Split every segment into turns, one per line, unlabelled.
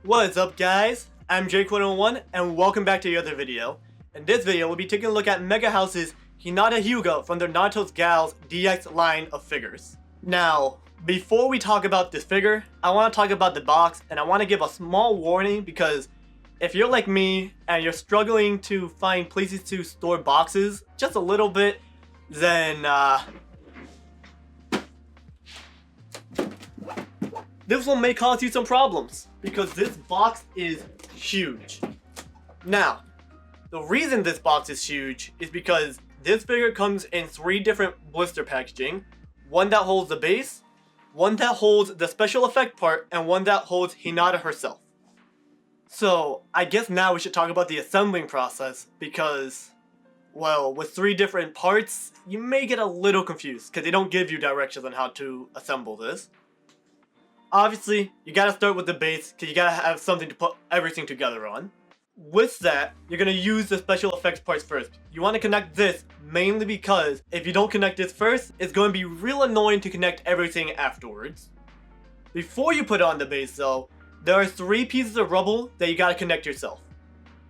What's up guys, I'm Jake101 and welcome back to the other video. In this video we'll be taking a look at MegaHouse's Hinata Hyuga from their Naruto's Gals DX line of figures. Now, before we talk about this figure, I want to talk about the box and I want to give a small warning because if you're like me and you're struggling to find places to store boxes just a little bit, then this one may cause you some problems because this box is huge. Now, the reason this box is huge is because this figure comes in 3 different blister packaging. One that holds the base, one that holds the special effect part, and one that holds Hinata herself. So, I guess now we should talk about the assembling process because, well, with 3 different parts, you may get a little confused because they don't give you directions on how to assemble this. Obviously, you gotta start with the base because you gotta have something to put everything together on. With that, you're gonna use the special effects parts first. You want to connect this mainly because if you don't connect this first, it's going to be real annoying to connect everything afterwards. Before you put it on the base though, there are 3 pieces of rubble that you gotta connect yourself.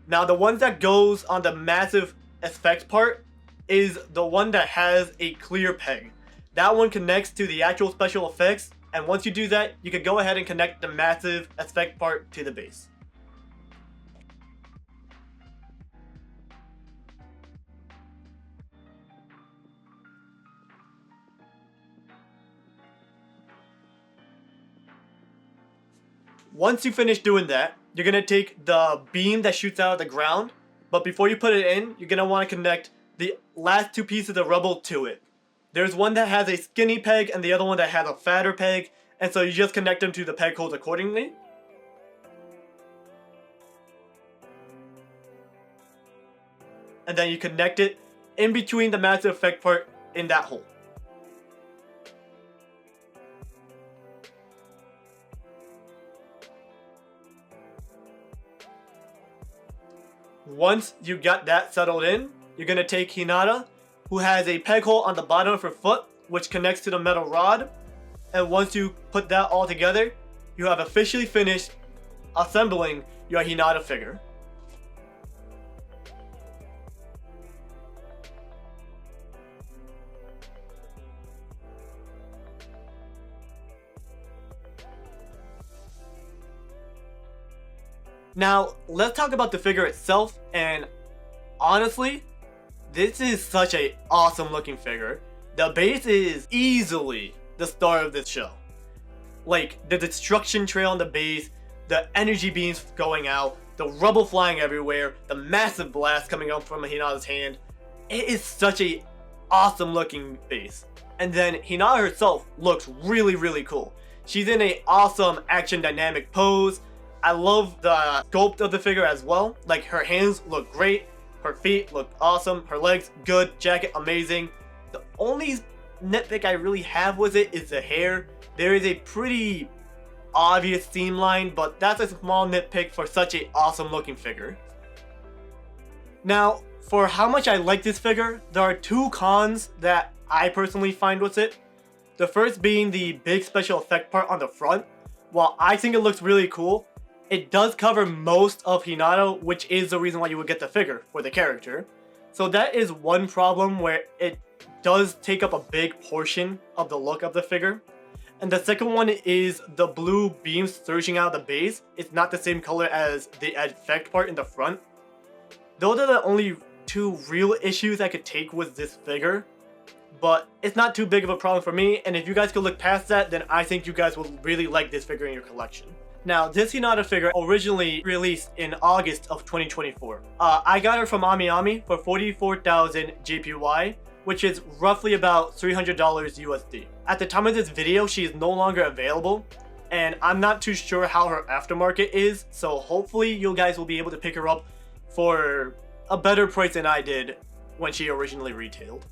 Now the one that goes on the massive effects part is the one that has a clear peg. That one connects to the actual special effects, and once you do that, you can go ahead and connect the massive effect part to the base. Once you finish doing that, you're going to take the beam that shoots out of the ground, but before you put it in, you're going to want to connect the last 2 pieces of rubble to it. There's one that has a skinny peg and the other one that has a fatter peg, and so you just connect them to the peg holes accordingly. And then you connect it in between the massive effect part in that hole. Once you got that settled in, you're going to take Hinata, who has a peg hole on the bottom of her foot, which connects to the metal rod. And once you put that all together, you have officially finished assembling your Hinata figure. Now, let's talk about the figure itself, and honestly, this is such an awesome looking figure. The base is easily the star of this show. Like, the destruction trail on the base, the energy beams going out, the rubble flying everywhere, the massive blast coming out from Hinata's hand. It is such a awesome looking base. And then Hinata herself looks really cool. She's in a awesome action dynamic pose. I love the sculpt of the figure as well. Like, her hands look great, her feet look awesome, her legs good, jacket amazing. The only nitpick I really have with it is the hair. There is a pretty obvious seam line, but that's a small nitpick for such a awesome looking figure. Now, for how much I like this figure, there are 2 cons that I personally find with it. The first being the big special effect part on the front. While I think it looks really cool, it does cover most of Hinata, which is the reason why you would get the figure for the character. So that is one problem where it does take up a big portion of the look of the figure. And the second one is the blue beams surging out of the base. It's not the same color as the effect part in the front. Those are the only 2 real issues I could take with this figure. But it's not too big of a problem for me, and if you guys could look past that, then I think you guys will really like this figure in your collection. Now, this Hinata figure originally released in August of 2024. I got her from AmiAmi for 44,000 JPY, which is roughly about $300 USD. At the time of this video, she is no longer available, and I'm not too sure how her aftermarket is, so hopefully you guys will be able to pick her up for a better price than I did when she originally retailed.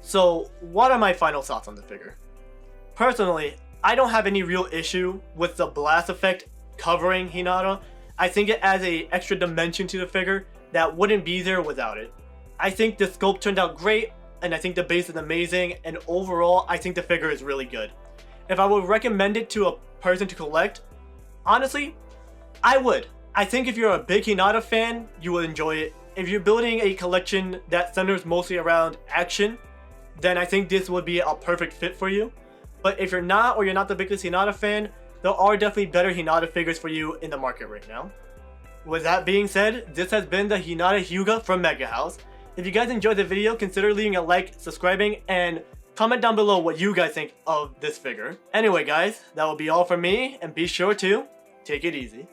So, what are my final thoughts on the figure? Personally, I don't have any real issue with the blast effect covering Hinata. I think it adds an extra dimension to the figure that wouldn't be there without it. I think the sculpt turned out great, and I think the base is amazing, and overall, I think the figure is really good. If I would recommend it to a person to collect, honestly, I would. I think if you're a big Hinata fan, you will enjoy it. If you're building a collection that centers mostly around action, then I think this would be a perfect fit for you. But if you're not, or you're not the biggest Hinata fan, there are definitely better Hinata figures for you in the market right now. With that being said, this has been the Hinata Hyuga from MegaHouse. If you guys enjoyed the video, consider leaving a like, subscribing, and comment down below what you guys think of this figure. Anyway guys, that will be all from me, and be sure to take it easy.